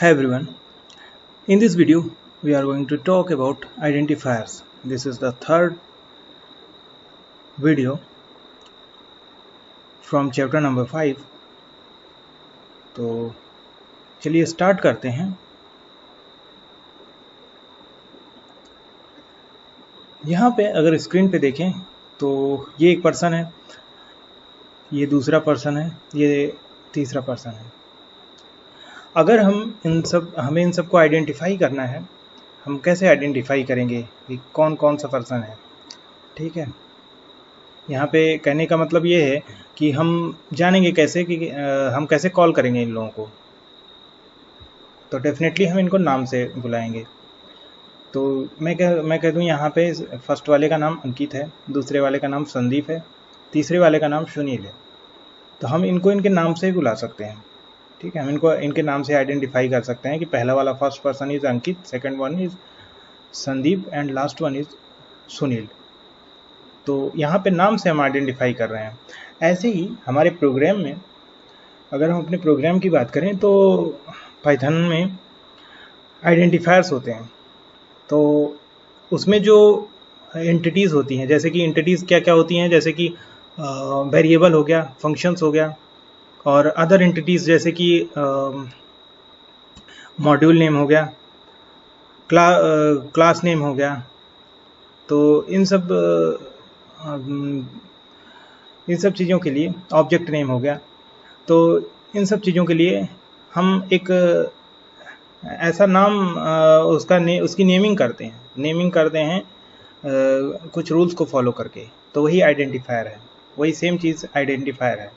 Hi everyone. In this video, we are going to talk about identifiers. This is the third video from chapter number 5. तो चलिए start करते हैं। यहाँ पे अगर स्क्रीन पे देखें तो ये एक पर्सन है, ये दूसरा पर्सन है, ये तीसरा पर्सन है। अगर हमें इन सबको आइडेंटिफाई करना है, हम कैसे आइडेंटिफाई करेंगे कि कौन कौन सा पर्सन है। ठीक है, यहाँ पे कहने का मतलब ये है कि हम जानेंगे कैसे कि हम कैसे कॉल करेंगे इन लोगों को। तो डेफिनेटली हम इनको नाम से बुलाएंगे। तो मैं कह दूँ यहाँ पे फर्स्ट वाले का नाम अंकित है, दूसरे वाले का नाम संदीप है, तीसरे वाले का नाम सुनील है। तो हम इनको इनके नाम से ही बुला सकते हैं। ठीक है, हम इनको इनके नाम से आइडेंटिफाई कर सकते हैं कि पहला वाला first person is Ankit, second one is Sandeep and last one is Sunil. तो यहाँ पे नाम से हम आइडेंटिफाई कर रहे हैं। ऐसे ही हमारे प्रोग्राम में, अगर हम अपने प्रोग्राम की बात करें तो पाइथन में आइडेंटिफायर्स होते हैं। तो उसमें जो एंटिटीज़ होती हैं, जैसे कि एंटिटीज़ क्या क्या होती हैं, जैसे कि वेरिएबल हो गया, फंक्शंस हो गया, और अदर एंटिटीज़ जैसे कि मॉड्यूल नेम हो गया, क्लास नेम हो गया। तो इन सब चीज़ों के लिए ऑब्जेक्ट नेम हो गया। तो इन सब चीज़ों के लिए हम एक ऐसा नाम उसकी नेमिंग करते हैं कुछ रूल्स को फॉलो करके। तो वही आइडेंटिफायर है, वही सेम चीज़ आइडेंटिफायर है।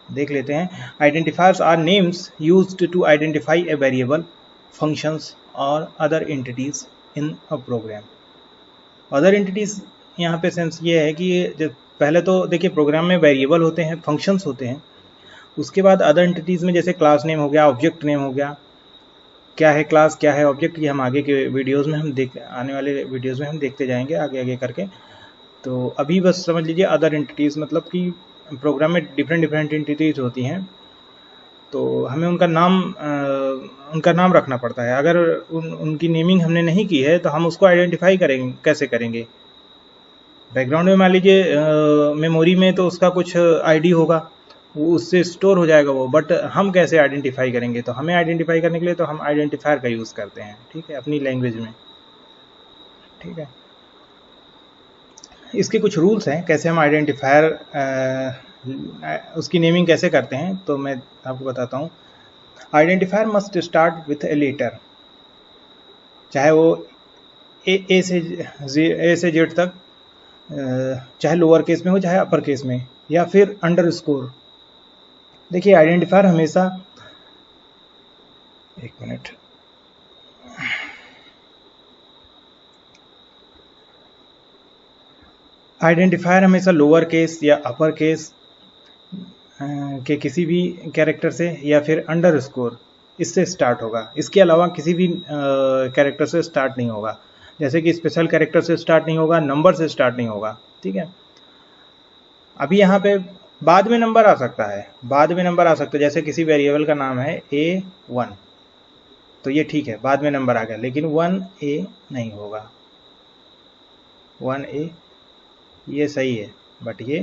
देख लेते हैं। Identifiers are names used to identify a variable, functions और other entities in a program. Other entities यहाँ पे सेंस ये है कि पहले तो देखिए, प्रोग्राम में वेरिएबल होते हैं, फंक्शंस होते हैं, उसके बाद अदर एंटिटीज़ में जैसे क्लास नेम हो गया, ऑब्जेक्ट नेम हो गया। क्या है क्लास, क्या है ऑब्जेक्ट, ये हम आगे के वीडियोस में आने वाले वीडियोस में हम देखते जाएंगे आगे आगे करके। तो अभी बस समझ लीजिए अदर एंटिटीज़ मतलब कि प्रोग्राम में डिफरेंट एंटिटीज़ होती हैं, तो हमें उनका नाम रखना पड़ता है। अगर उनकी नेमिंग हमने नहीं की है तो हम उसको आइडेंटिफाई कैसे करेंगे। बैकग्राउंड में मान लीजिए मेमोरी में तो उसका कुछ आईडी होगा, वो उससे स्टोर हो जाएगा वो, बट हम कैसे आइडेंटिफाई करेंगे। तो हमें आइडेंटिफाई करने के लिए तो हम आइडेंटिफायर का यूज़ करते हैं। ठीक है, अपनी लैंग्वेज में। ठीक है, इसके कुछ रूल्स हैं कैसे हम आइडेंटिफायर उसकी नेमिंग कैसे करते हैं। तो मैं आपको बताता हूँ। Identifier must start with a letter, चाहे वो ए से जेड तक, चाहे लोअर केस में हो चाहे अपर केस में, या फिर अंडरस्कोर। देखिए आइडेंटिफायर हमेशा, एक मिनट, आइडेंटिफायर हमेशा लोअर केस या अपर केस के किसी भी कैरेक्टर से या फिर अंडरस्कोर इससे स्टार्ट होगा। इसके अलावा किसी भी कैरेक्टर से स्टार्ट नहीं होगा। जैसे कि स्पेशल कैरेक्टर से स्टार्ट नहीं होगा, नंबर से स्टार्ट नहीं होगा। ठीक है, अभी यहाँ पे बाद में नंबर आ सकता है, जैसे किसी वेरिएबल का नाम है A1, तो ये ठीक है, बाद में नंबर आ गया, लेकिन 1A नहीं होगा। 1A ये सही है, बट ये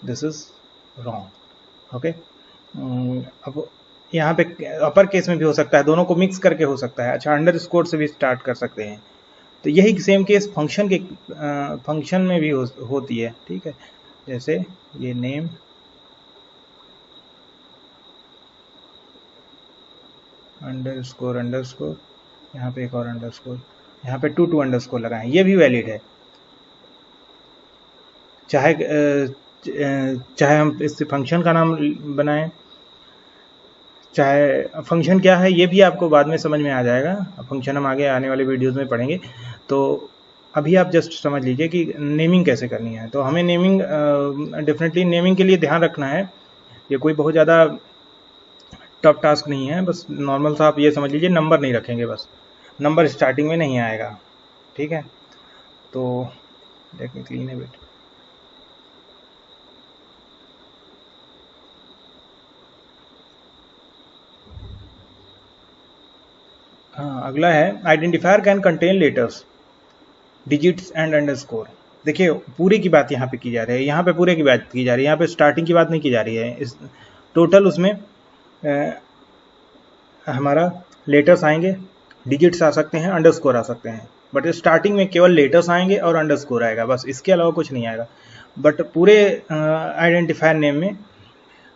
दिस इज रॉन्ग। ओके, अब यहाँ पे अपर केस में भी हो सकता है, दोनों को मिक्स करके हो सकता है। अच्छा, अंडरस्कोर से भी स्टार्ट कर सकते हैं। तो यही सेम केस फंक्शन में भी होती है। ठीक है, जैसे ये नेम अंडरस्कोर, यहाँ पे एक और अंडरस्कोर, यहाँ पे 2 अंडरस्कोर लगाएं, ये भी वैलिड है। चाहे हम इससे फंक्शन का नाम बनाएं, चाहे फंक्शन क्या है ये भी आपको बाद में समझ में आ जाएगा। फंक्शन हम आगे आने वाले वीडियोस में पढ़ेंगे। तो अभी आप जस्ट समझ लीजिए कि नेमिंग कैसे करनी है। तो हमें नेमिंग डेफिनेटली नेमिंग के लिए ध्यान रखना है। ये कोई बहुत ज़्यादा टफ टास्क नहीं है, बस नॉर्मल सा आप ये समझ लीजिए, नंबर नहीं रखेंगे, बस नंबर स्टार्टिंग में नहीं आएगा। ठीक है, तो लेट मी क्लीन इट। हाँ, अगला है identifier can contain letters, digits and underscore. देखिए पूरे की बात यहाँ पे की जा रही है, यहाँ पे पूरे की बात की जा रही है, यहाँ पे स्टार्टिंग की बात नहीं की जा रही है। इस टोटल उसमें हमारा लेटर्स आएंगे, डिजिट्स आ सकते हैं, अंडरस्कोर आ सकते हैं, बट स्टार्टिंग में केवल लेटर्स आएंगे और अंडरस्कोर आएगा, बस इसके अलावा कुछ नहीं आएगा। बट पूरे आइडेंटिफायर नेम में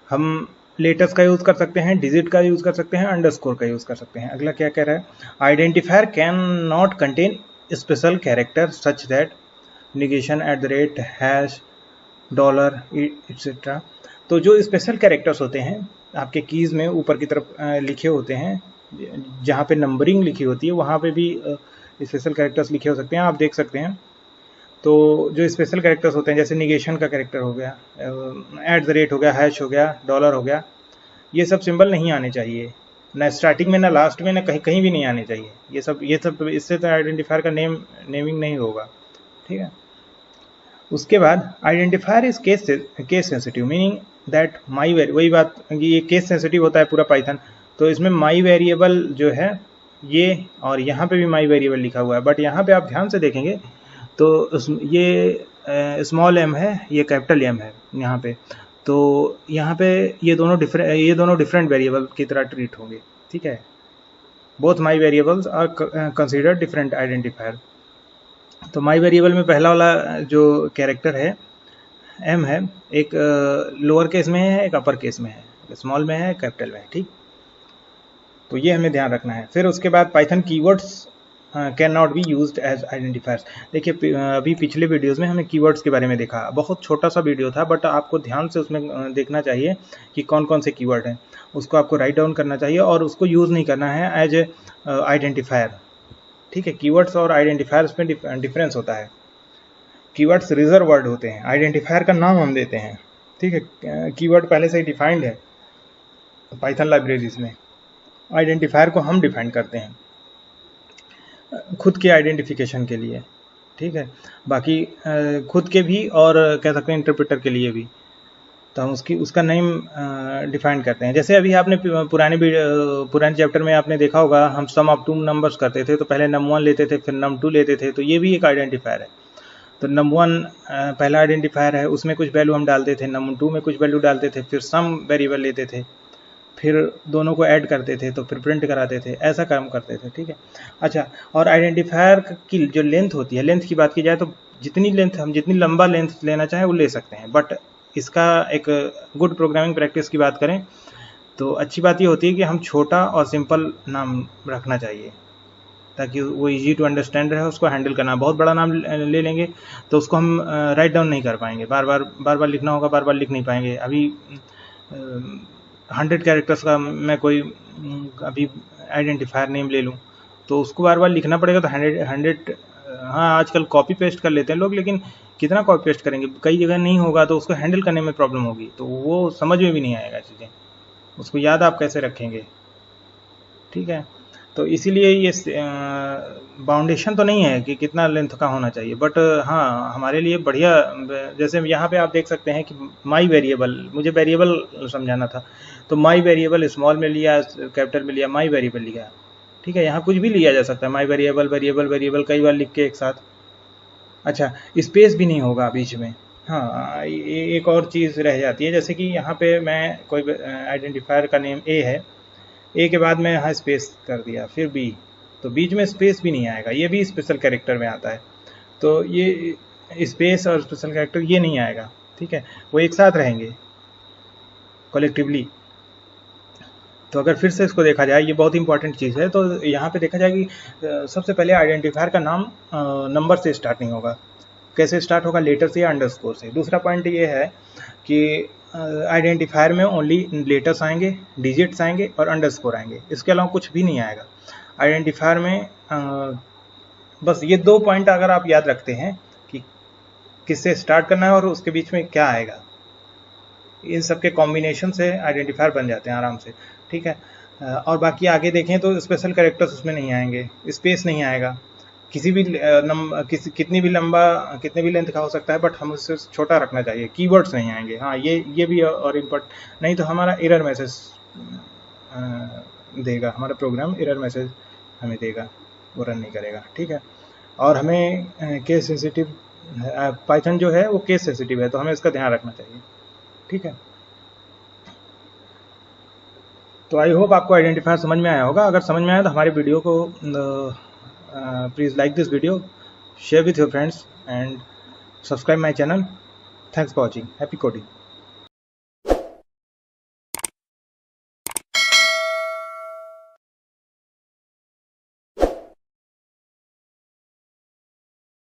हम लेटर्स का यूज़ कर सकते हैं, डिजिट का यूज़ कर सकते हैं, अंडरस्कोर का यूज़ कर सकते हैं। अगला क्या कह रहा है, identifier can not contain special character such that negation @ hash dollar etcetera. तो जो स्पेशल कैरेक्टर्स होते हैं आपके कीज़ में ऊपर की तरफ लिखे होते हैं, जहाँ पे नंबरिंग लिखी होती है वहाँ पे भी स्पेशल कैरेक्टर्स लिखे हो सकते हैं, आप देख सकते हैं। तो जो स्पेशल कैरेक्टर्स होते हैं जैसे निगेशन का कैरेक्टर हो गया, @ हो गया, हैश हो गया, डॉलर हो गया, ये सब सिंबल नहीं आने चाहिए, ना स्टार्टिंग में ना लास्ट में ना कहीं कहीं भी नहीं आने चाहिए। ये सब इससे तो आइडेंटिफायर का नेमिंग नहीं होगा, ठीक है। उसके बाद identifier is case sensitive, meaning that my वही बात, ये केस सेंसिटिव होता है पूरा पाइथन। तो इसमें माई वेरिएबल जो है ये, और यहाँ पे भी माई वेरिएबल लिखा हुआ है, बट यहाँ पे आप ध्यान से देखेंगे तो ये स्मॉल m है, ये कैपिटल M है यहाँ पे। तो यहाँ पे ये दोनों डिफरेंट वेरिएबल की तरह ट्रीट होंगे, ठीक है। Both my variables are considered different identifier. तो माई वेरिएबल में पहला वाला जो कैरेक्टर है m है, एक लोअर केस में है, एक अपर केस में है, स्मॉल में है, कैपिटल में है, ठीक। तो ये हमें ध्यान रखना है। फिर उसके बाद Python keywords can not be used as identifiers. देखिए अभी पिछले वीडियोस में हमने कीवर्ड्स के बारे में देखा, बहुत छोटा सा वीडियो था, बट आपको ध्यान से उसमें देखना चाहिए कि कौन कौन से कीवर्ड हैं, उसको आपको राइट डाउन करना चाहिए और उसको यूज़ नहीं करना है एज ए आइडेंटिफायर, ठीक है। कीवर्ड्स और आइडेंटिफायर्स में डिफरेंस होता है। कीवर्ड्स रिजर्व वर्ड होते हैं, आइडेंटिफायर का नाम हम देते हैं, ठीक है। कीवर्ड पहले से ही डिफाइंड है पाइथन लाइब्रेरीज में, आइडेंटिफायर को हम डिफाइन करते हैं खुद के आइडेंटिफिकेशन के लिए, ठीक है। बाकी खुद के भी और कह सकते हैं इंटरप्रेटर के लिए भी, तो हम उसका नेम डिफाइन करते हैं। जैसे अभी आपने पुराने चैप्टर में आपने देखा होगा, हम सम ऑफ 2 नंबर्स करते थे, तो पहले num1 लेते थे, फिर num2 लेते थे, तो ये भी एक आइडेंटिफायर है। तो num1 पहला आइडेंटिफायर है, उसमें कुछ वैल्यू हम डालते थे, num2 में कुछ वैल्यू डालते थे, फिर सम वेरिएबल लेते थे, फिर दोनों को ऐड करते थे, तो फिर प्रिंट कराते थे, ऐसा काम करते थे, ठीक है। अच्छा, और आइडेंटिफायर की जो लेंथ होती है, लेंथ की बात की जाए तो जितनी लंबा लेंथ लेना चाहें वो ले सकते हैं, बट इसका एक गुड प्रोग्रामिंग प्रैक्टिस की बात करें तो अच्छी बात ये होती है कि हम छोटा और सिंपल नाम रखना चाहिए, ताकि वो इजी टू अंडरस्टैंड रहे, उसको हैंडल करना। बहुत बड़ा नाम ले लेंगे तो उसको हम राइट डाउन नहीं कर पाएंगे, बार बार लिखना होगा, बार बार लिख नहीं पाएंगे। अभी 100 कैरेक्टर्स का मैं कोई अभी आइडेंटिफायर नेम ले लूँ तो उसको बार बार लिखना पड़ेगा, तो 100 हाँ आजकल कॉपी पेस्ट कर लेते हैं लोग, लेकिन कितना कॉपी पेस्ट करेंगे, कई जगह नहीं होगा तो उसको हैंडल करने में प्रॉब्लम होगी, तो वो समझ में भी नहीं आएगा चीज़ें, उसको याद आप कैसे रखेंगे, ठीक है। तो इसीलिए ये बाउंडेशन तो नहीं है कि कितना लेंथ का होना चाहिए, बट हाँ हमारे लिए बढ़िया। जैसे यहाँ पे आप देख सकते हैं कि माई वेरिएबल, मुझे वेरिएबल समझाना था, तो माई वेरिएबल स्मॉल में लिया, कैपिटल में लिया, माई वेरिएबल लिया, ठीक है। यहाँ कुछ भी लिया जा सकता है, माई वेरिएबल कई बार लिख के एक साथ। अच्छा, स्पेस भी नहीं होगा बीच में। हाँ, एक और चीज़ रह जाती है, जैसे कि यहाँ पे मैं कोई आइडेंटिफायर का नेम ए है, ए के बाद मैं यहाँ स्पेस कर दिया, फिर बी, तो बीच में स्पेस भी नहीं आएगा, ये भी स्पेशल कैरेक्टर में आता है। तो ये स्पेस और स्पेशल कैरेक्टर ये नहीं आएगा, ठीक है, वो एक साथ रहेंगे कलेक्टिवली। तो अगर फिर से इसको देखा जाए, ये बहुत इंपॉर्टेंट चीज़ है, तो यहाँ पे देखा जाए कि सबसे पहले आइडेंटिफायर का नाम नंबर से स्टार्ट नहीं होगा। कैसे स्टार्ट होगा? लेटर से या अंडरस्कोर से। दूसरा पॉइंट ये है कि आइडेंटिफायर में ओनली लेटर्स आएंगे, डिजिट्स आएंगे और अंडरस्कोर आएंगे, इसके अलावा कुछ भी नहीं आएगा आइडेंटिफायर में। बस ये 2 पॉइंट अगर आप याद रखते हैं कि किससे स्टार्ट करना है और उसके बीच में क्या आएगा, इन सब के कॉम्बिनेशन से आइडेंटिफायर बन जाते हैं आराम से, ठीक है। और बाकी आगे देखें तो स्पेशल कैरेक्टर्स उसमें नहीं आएंगे, स्पेस नहीं आएगा, किसी भी कितनी भी लेंथ का हो सकता है, बट हम उससे छोटा रखना चाहिए। कीवर्ड्स नहीं आएंगे, हाँ ये भी और इम्पोर्टेंट, नहीं तो हमारा एरर मैसेज देगा, हमारा प्रोग्राम एरर मैसेज हमें देगा, वो रन नहीं करेगा। ठीक है, और हमें केस सेंसिटिव, पाइथन जो है वो केस सेंसिटिव है, तो हमें इसका ध्यान रखना चाहिए। ठीक है, तो आई होप आपको आइडेंटिफायर समझ में आया होगा। अगर समझ में आया तो हमारे वीडियो को please like this video, share with your friends and subscribe my channel. Thanks for watching. Happy coding.